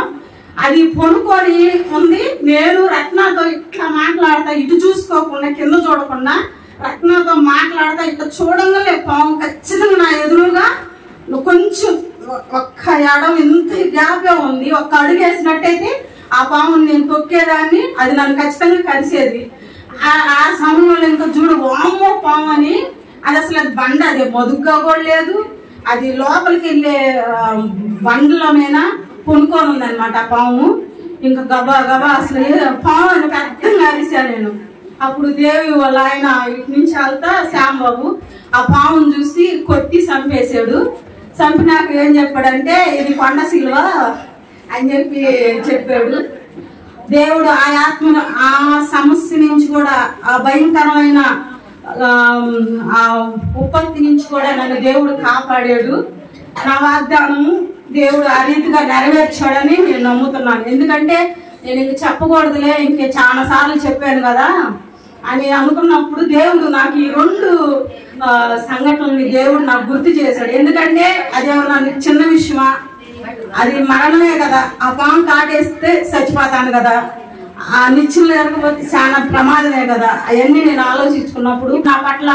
అది పొనుకొని ఉంది. నేను రత్నాతో ఇట్లా మాట్లాడతా, ఇటు చూసుకోకుండా కింద చూడకుండా రత్నాతో మాట్లాడతా. ఇట్లా చూడంగానే పాము ఖచ్చితంగా నా ఎదురుగా కొంచెం ఒక్క ఎడం ఇంత గ్యాపే ఉంది. ఒక్క అడుగు వేసినట్టయితే ఆ పాముని నేను తొక్కేదాన్ని, అది నన్ను ఖచ్చితంగా కలిసేది. ఆ సమయంలో ఇంకా చూడు వామ్మో పాము అని. అది అసలు అది బండ, అది మొదుగ్గా కూడా లేదు. అది లోపలికి వెళ్ళే బండ్ల మీద కొనుక్కొని ఉందన్నమాట ఆ పాము. ఇంకా గబా గబా అసలు పాము అని పెద్దగా అరిశాను నేను. అప్పుడు దేవి వాళ్ళ ఆయన ఇటు నుంచి వెళ్తా శ్యాంబాబు ఆ పామును చూసి కొట్టి చంపేశాడు. చంపినాక ఏం చెప్పాడంటే ఇది కొండ శిలువ అని చెప్పాడు. దేవుడు ఆ ఆత్మను ఆ సమస్య నుంచి కూడా ఆ భయంకరమైన ఆ ఉపత్తి నుంచి కూడా నన్ను దేవుడు కాపాడాడు. నా వాగ్దానం దేవుడు ఆ రీతిగా నెరవేర్చాడని నేను నమ్ముతున్నాను. ఎందుకంటే నేను ఇంక చెప్పకూడదులే, ఇంకే చాలా సార్లు చెప్పాను కదా అని అనుకున్నప్పుడు దేవుడు నాకు ఈ 2 సంఘటనల్ని దేవుడు నాకు గుర్తు చేశాడు. ఎందుకంటే అదేమన్నా చిన్న విషయమా, అది మరణమే కదా. ఆ పాము కాటేస్తే చచ్చిపోతాను కదా, ఆ నిత్యం జరగకపోతే చాలా ప్రమాదమే కదా. అవన్నీ నేను ఆలోచించుకున్నప్పుడు నా పట్ల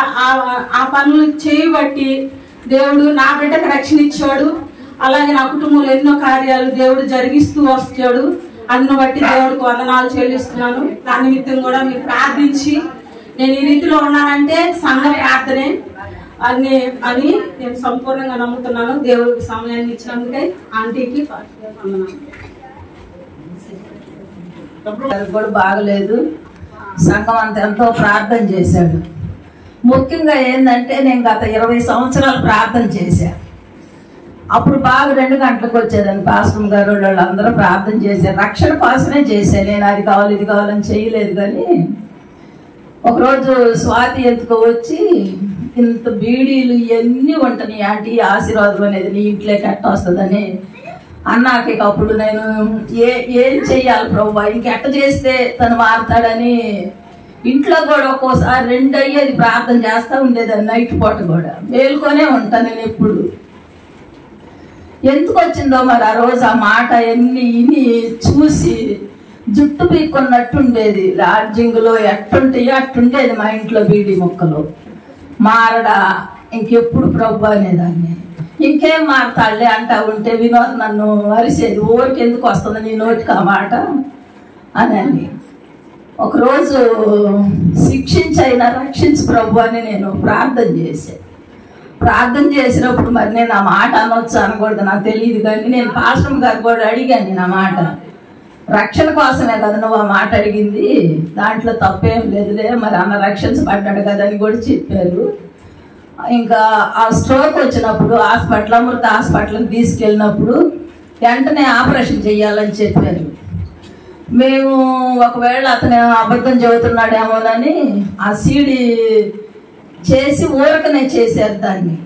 ఆ పనులు చేయబట్టి దేవుడు నా బిడ్డకు రక్షణ ఇచ్చాడు. అలాగే నా కుటుంబంలో ఎన్నో కార్యాలు దేవుడు జరిగిస్తూ వచ్చాడు. అందును బట్టి దేవుడికి వందనాలు చెల్లిస్తున్నాను. నా నిమిత్తం కూడా మీరు ప్రార్థించి నేను ఈ రీతిలో ఉన్నానంటే సంఘ ప్రార్థనే అని నేను సంపూర్ణంగా నమ్ముతున్నాను. దేవుడికి సమయాన్ని ఇచ్చినందుకే ఆంటీకి కూడా బాగలేదు. సంఘం అంతా ఎంతో ప్రార్థన చేశాడు. ముఖ్యంగా ఏంటంటే నేను గత 20 సంవత్సరాలు ప్రార్థన చేశా. అప్పుడు బాగా 2 గంటలకు వచ్చేదాన్ని. పాస్టర్ గారు వాళ్ళందరూ ప్రార్థన చేశారు. రక్షణ కోసమే చేశాను. నేను అది కావాలి ఇది కావాలని చేయలేదు. కానీ ఒకరోజు స్వాతి ఎందుకో వచ్చి ఇంత బీడీలు ఇవన్నీ ఉంటున్నాయి ఆంటీ, ఆశీర్వాదం అనేది నీ ఇంట్లోకి ఎట్ట వస్తుందని అన్నాక అప్పుడు నేను ఏం చెయ్యాలి ప్రభు, ఇంకెట్ట చేస్తే తను మారుతాడని ఇంట్లో కూడా ఒక్కోసారి 2 అయ్యేది ప్రార్థన చేస్తూ ఉండేదాన్ని. నైట్ పూట కూడా మేలుకొనే ఉంటాను నేను ఎప్పుడు. ఎందుకు వచ్చిందో మరి ఆ రోజు ఆ మాట ఎన్ని ఇని చూసి జుట్టు పీక్కున్నట్టు ఉండేది. లాడ్జింగ్లో ఎట్టుంటాయో అట్టుండేది మా ఇంట్లో బీడీ మొక్కలు. మారడా ఇంకెప్పుడు ప్రభు అనేదాన్ని. ఇంకేం మారతాళ్లే అంటా ఉంటే వినోద్ నన్ను అరిసేది. ఊరికి ఎందుకు వస్తుంది నీ నోటికి ఆ మాట అని. ఒకరోజు శిక్షించైనా రక్షించు ప్రభు అని నేను ప్రార్థన చేశాను. ప్రార్థన చేసినప్పుడు మరి నేను ఆ మాట అనొచ్చు అనకూడదు నాకు తెలియదు. కానీ నేను పాస్టర్ గారు కూడా అడిగాను నా మాట. రక్షణ కోసమే కదా నువ్వు ఆ మాట అడిగింది, దాంట్లో తప్పేం లేదులే, మరి అన్న రక్షించబడ్డాడు కదా అని కూడా చెప్పారు. ఇంకా ఆ స్ట్రోక్ వచ్చినప్పుడు అమృత హాస్పిటల్కి తీసుకెళ్ళినప్పుడు వెంటనే ఆపరేషన్ చెయ్యాలని చెప్పారు. మేము ఒకవేళ అతను అబద్ధం చెబుతున్నాడేమోనని ఆ సీడీ చేసి ఊరకనే చేశారు. దాన్ని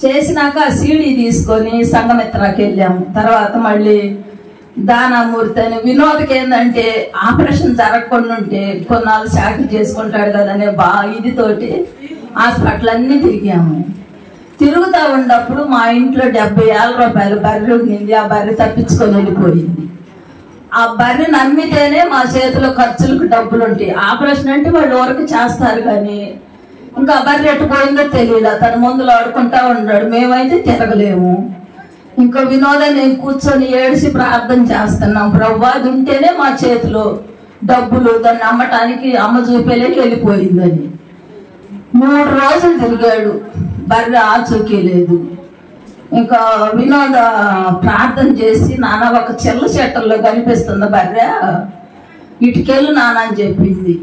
చేసినాక ఆ సీడీ తీసుకొని సంఘమిత్రకి వెళ్ళాము. తర్వాత మళ్ళీ దానామూర్తి అని వినోద్కి ఏంటంటే ఆపరేషన్ జరగకుండా ఉంటే కొన్నాళ్ళు చాకరీ చేసుకుంటాడు కదనే ఇదితోటి హాస్పిటల్ అన్నీ తిరిగాము. తిరుగుతూ ఉన్నప్పుడు మా ఇంట్లో 70,000 రూపాయల బర్రె ఉండింది. ఆ బర్రె తప్పించుకొని వెళ్ళిపోయింది. ఆ బర్రె నమ్మితేనే మా చేతిలో ఖర్చులకు డబ్బులు ఉంటాయి. ఆపరేషన్ అంటే వాళ్ళు వరకు చేస్తారు, కానీ ఇంకా బర్రె ఎట్టుపోయిందో తెలియదు. తన ముందులో ఆడుకుంటా ఉన్నాడు, మేమైతే తిరగలేము. ఇంకా వినోద నేను కూర్చొని ఏడిసి ప్రార్థన చేస్తున్నాం, ప్రభువా అది ఉంటేనే మా చేతిలో డబ్బులు, దాన్ని అమ్మటానికి అమ్మ చూపేలేకి వెళ్ళిపోయిందని. 3 రోజులు తిరిగాడు, బర్రె ఆచూకీ లేదు. ఇంకా వినోద ప్రార్థన చేసి, నాన్న ఒక చెల్ల చెట్టల్లో కనిపిస్తుంది బర్రె, ఇటుకెళ్ళు నాన్న అని చెప్పింది.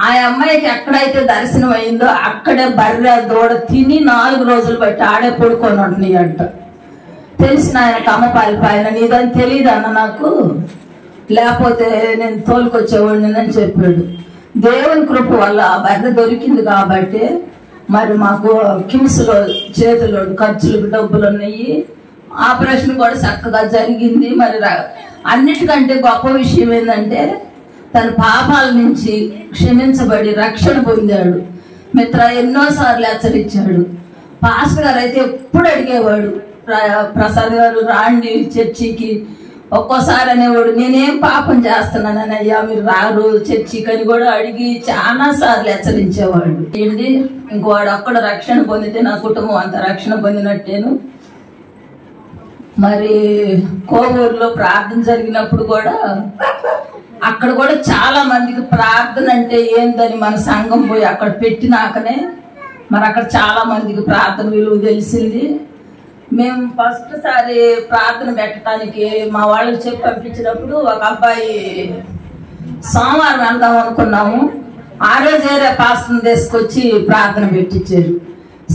ఆ అమ్మాయికి ఎక్కడైతే దర్శనం అయిందో అక్కడే బర్రె దూడ తిని 4 రోజులు బట్టి ఆడే పడుకొని ఉంటున్నాయి అంట. తెలిసిన ఆయనకు అమ్మపాలి పైన, నీదని తెలియదు అన్న నాకు, లేకపోతే నేను తోలుకొచ్చేవాడిని అని చెప్పాడు. దేవుని కృప వల్ల ఆ బర్రె దొరికింది కాబట్టి మరి మాకు కిమ్స్లో చేతిలో ఖర్చులకు డబ్బులు ఉన్నాయి. ఆపరేషన్ కూడా చక్కగా జరిగింది. మరి అన్నిటికంటే గొప్ప విషయం ఏంటంటే తన పాపాల నుంచి క్షమించబడి రక్షణ పొందాడు. మిత్ర ఎన్నోసార్లు హెచ్చరించాడు. పాస్టర్ గారు అయితే ఎప్పుడు అడిగేవాడు, ప్రసాద్ గారు రాండి చర్చికి. ఒక్కోసారి అనేవాడు, నేనేం పాపం చేస్తున్నానని, అయ్యా మీరు రారు చర్చికి అని కూడా అడిగి చాలా సార్లు హెచ్చరించేవాడు. ఏంటి ఇంకోవాడు ఒక్కడ రక్షణ పొందితే నా కుటుంబం అంతా రక్షణ పొందినట్టేను. మరి కోవూరులో ప్రార్థన జరిగినప్పుడు కూడా అక్కడ కూడా చాలా మందికి ప్రార్థన అంటే ఏందని మన సంఘం పోయి అక్కడ పెట్టినాకనే మరి అక్కడ చాలా మందికి ప్రార్థన విలువ తెలిసింది. మేము ఫస్ట్ సారి ప్రార్థన పెట్టడానికి మా వాళ్ళకి చెప్పి పంపించినప్పుడు ఒక అబ్బాయి సోమవారం వెళ్దాం అనుకున్నాము. ఆ రోజు వేరే పాస్టర్ని తీసుకొచ్చి ప్రార్థన పెట్టించారు.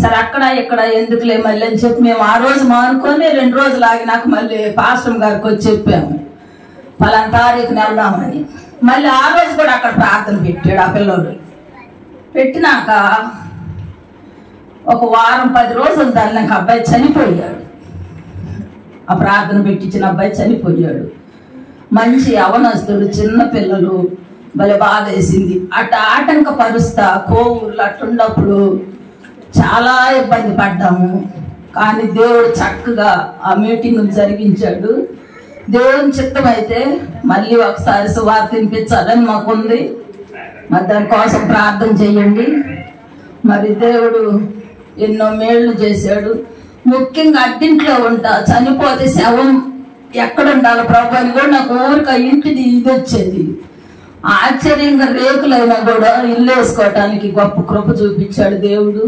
సరే అక్కడ ఇక్కడ ఎందుకులే మళ్ళీ అని చెప్పి మేము ఆ రోజు మానుకొని 2 రోజులు ఆగినాక మళ్ళీ పాస్టర్ గారికి వచ్చి చెప్పాము పలానా తారీఖుని వెళ్దామని. మళ్ళీ ఆ రోజు కూడా అక్కడ ప్రార్థన పెట్టాడు ఆ పిల్లోడు. పెట్టినాక ఒక వారం 10 రోజులు దానికి అబ్బాయి చనిపోయాడు. ఆ ప్రార్థన పెట్టించిన అబ్బాయి చనిపోయాడు. మంచి అవనస్తుడు, చిన్న పిల్లలు, భలే బాధ వేసింది. ఆటంకపరుస్తా కోవూరులో అట్లున్నప్పుడు చాలా ఇబ్బంది పడ్డాము. కానీ దేవుడు చక్కగా ఆ మీటింగ్ జరిగించాడు. దేవుని చిత్తం అయితే మళ్ళీ ఒకసారి సువార్త వినిపించాలని మాకుంది. మరి దానికోసం ప్రార్థన చేయండి. మరి దేవుడు ఎన్నో మేళ్లు చేశాడు. ముఖ్యంగా అడ్డింట్లో ఉంటా, చనిపోతే శవం ఎక్కడ ఉండాలి ప్రభు అని కూడా నాకు ఊరికి ఇంటిది ఇది వచ్చేది. ఆశ్చర్యంగా రేకులైనా కూడా ఇల్లు వేసుకోవటానికి గొప్ప కృప చూపించాడు దేవుడు.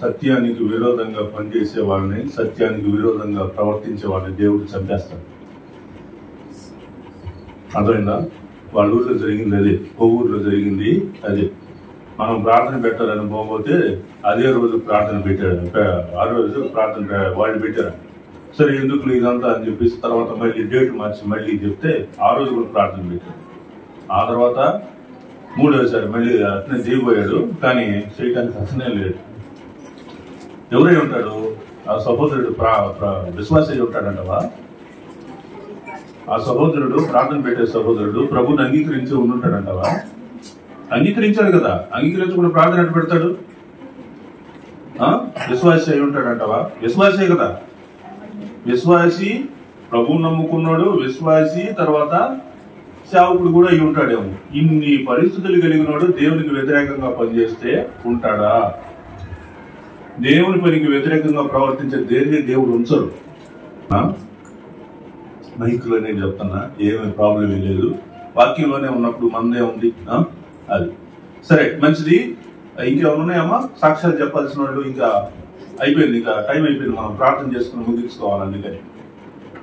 సత్యానికి విరోధంగా పనిచేసే వాళ్ళని, సత్యానికి విరోధంగా ప్రవర్తించే వాళ్ళని దేవుడు చంపేస్తాడు. అర్థమైందా? వాళ్ళ ఊర్లో జరిగింది అదే, ఊర్లో జరిగింది అదే. మనం ప్రార్థన పెట్టాలని పోతే అదే రోజు ప్రార్థన పెట్టాడు, ఆ రోజు ప్రార్థన వాళ్ళు పెట్టారు. సరే ఎందుకు ఇదంతా అని చెప్పేసి తర్వాత మళ్ళీ డేట్ మార్చి మళ్ళీ చెప్తే ఆ రోజు కూడా ప్రార్థన పెట్టాడు. ఆ తర్వాత 3వసారి మళ్ళీ అతనే దిగిపోయాడు, కానీ చేయటానికి అతనే లేడు. ఎవరై ఉంటాడు? ఆ సహోదరుడు విశ్వాస ఉంటాడంటవా? ఆ సహోదరుడు, ప్రార్థన పెట్టే సహోదరుడు ప్రభుని అంగీకరించి ఉండుంటాడంటవా? అంగీకరించాడు కదా, అంగీకరించకుండా ప్రార్థన ఎట్టు పెడతాడు? విశ్వాసి అయి ఉంటాడంటవా? విశ్వాసే కదా. విశ్వాసి ప్రభువు నమ్ముకున్నాడు, విశ్వాసి తర్వాత సేవకుడు కూడా అయి ఉంటాడేమో. ఇన్ని పరిస్థితులు కలిగినాడు దేవునికి వ్యతిరేకంగా పనిచేస్తే ఉంటాడా? దేవుని పనికి వ్యతిరేకంగా ప్రవర్తించే దేన్ని దేవుడు ఉంచరు. మైకులో నేను చెప్తున్నా, ఏమీ ప్రాబ్లం లేదు. వాక్యంలోనే ఉన్నప్పుడు మనదే ఉంది అది. సరే మంచిది. ఇంకేమైనా ఉన్నాయమ్మా సాక్ష్యాలు చెప్పాల్సిన వాళ్ళు? ఇంకా అయిపోయింది, ఇంకా టైం అయిపోయింది, మనం ప్రార్థన చేసుకుని ముగించుకోవాలి. అందుకని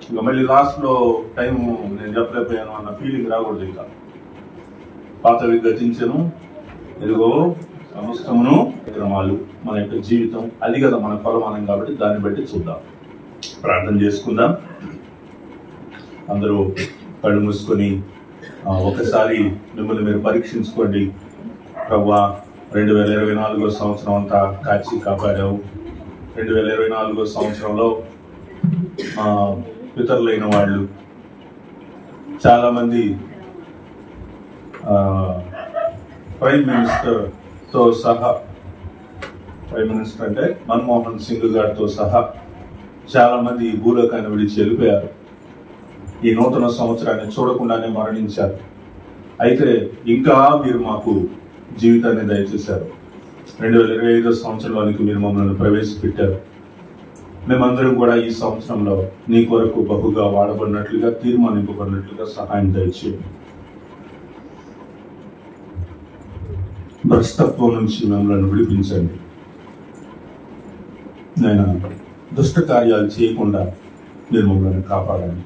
ఇంకా మళ్ళీ లాస్ట్ లో టైం నేను చెప్పలేకపోయాను అన్న ఫీలింగ్ రాకూడదు. ఇంకా పాతవి గతించను, ఎదుగో సమస్తమును క్రమాలు, మన యొక్క జీవితం అది కదా మన కొలమానం. కాబట్టి దాన్ని బట్టి చూద్దాం, ప్రార్థన చేసుకుందాం. అందరూ కళ్ళు మూసుకొని ఒకసారి మిమ్మల్ని మీరు పరీక్షించుకోండి. ప్రభువా 2024 సంవత్సరం అంతా కాచి కాపాడావు. 2024 సంవత్సరంలో పితరులైన వాళ్ళు చాలా మంది ప్రైమ్ మినిస్టర్తో సహా, ప్రైమ్ మినిస్టర్ అంటే మన్మోహన్ సింగ్ గారితో సహా చాలా మంది ఈ భూలోకాన్ని విడిచి వెళ్ళిపోయారు. ఈ నూతన సంవత్సరాన్ని చూడకుండానే మరణించారు. అయితే ఇంకా మీరు మాకు జీవితాన్ని దయచేశారు. 2025 సంవత్సరంలోనికి మీరు మమ్మల్ని ప్రవేశపెట్టారు. మేమందరం కూడా ఈ సంవత్సరంలో నీ కొరకు బహుగా వాడబడినట్లుగా, తీర్మానింపబడినట్లుగా సహాయం దయచేయండి. భ్రష్టత్వం నుంచి మమ్మల్ని విడిపించండి. నేను దుష్ట కార్యాలు చేయకుండా మీరు మమ్మల్ని కాపాడండి.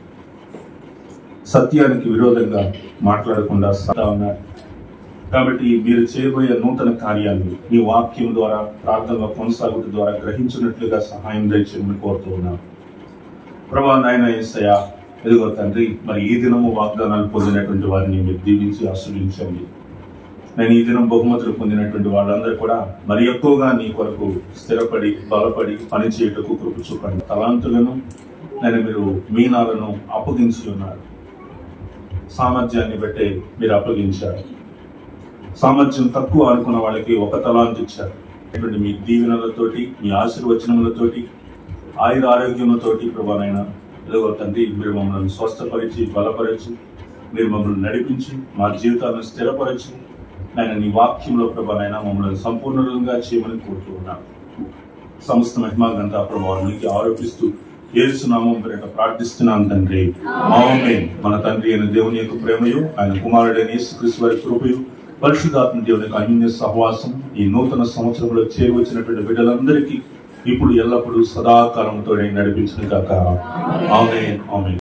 సత్యానికి విరోధంగా మాట్లాడకుండా సదా ఉన్నారు. కాబట్టి మీరు చేయబోయే నూతన కార్యాన్ని మీ వాక్యం ద్వారా, ప్రార్థనలో కొనసాగుట ద్వారా గ్రహించినట్లుగా సహాయం దయచేయమని కోరుతూ ఉన్నాను. ప్రభా నాయన యేసయ్యా, ఎదుగో తండ్రి, మరి ఈ దినము వాగ్దానాలు పొందినటువంటి వారిని మీరు దీవించి ఆశీర్వదించండి. నేను ఈ దినం బహుమతులు పొందినటువంటి వాళ్ళందరూ కూడా మరి ఎక్కువగా నీ కొరకు స్థిరపడి బలపడి పని చేయుటకు కృప చూపండి. తలాంతులను నేను మీరు మీనాలను అప్పగించి ఉన్నారు. సామర్థ్యాన్ని బట్టే మీరు అప్పగించారు. సామర్థ్యం తక్కువ అనుకున్న వాళ్ళకి ఒక తలాంతు ఇచ్చారు. మీ దీవెనలతోటి, మీ ఆశీర్వచనములతోటి, ఆయుర ఆరోగ్యములతోటి ప్రభానైనా ఎదుగో తండ్రి, మీరు మమ్మల్ని స్వస్థపరిచి బలపరచి, మీరు మమ్మల్ని నడిపించి, మా జీవితాలను స్థిరపరచి, ఆయన నీ వాక్యంలో ప్రభానైనా మమ్మల్ని సంపూర్ణంగా చేయమని కోరుతూ ఉన్నాను. సమస్త మహిమా గంధ ప్రభావానికి ఆరోపిస్తూ యేసు నామం పేరిట ప్రార్థిస్తున్నాను తండ్రి, ఆమేన్. మన తండ్రి అయిన దేవుని యొక్క ప్రేమయు, ఆయన కుమారుడైన యేసుక్రీస్తు వారి కృపయు, పరిశుద్ధాత్మ దేవుని యొక్క అన్యోన్య సహవాసం ఈ నూతన సంవత్సరంలో చేరువచ్చినటువంటి బిడ్డలందరికీ ఇప్పుడు ఎల్లప్పుడూ సదాకాలంతో నడిపించిన గాక. ఆమేన్, ఆమేన్.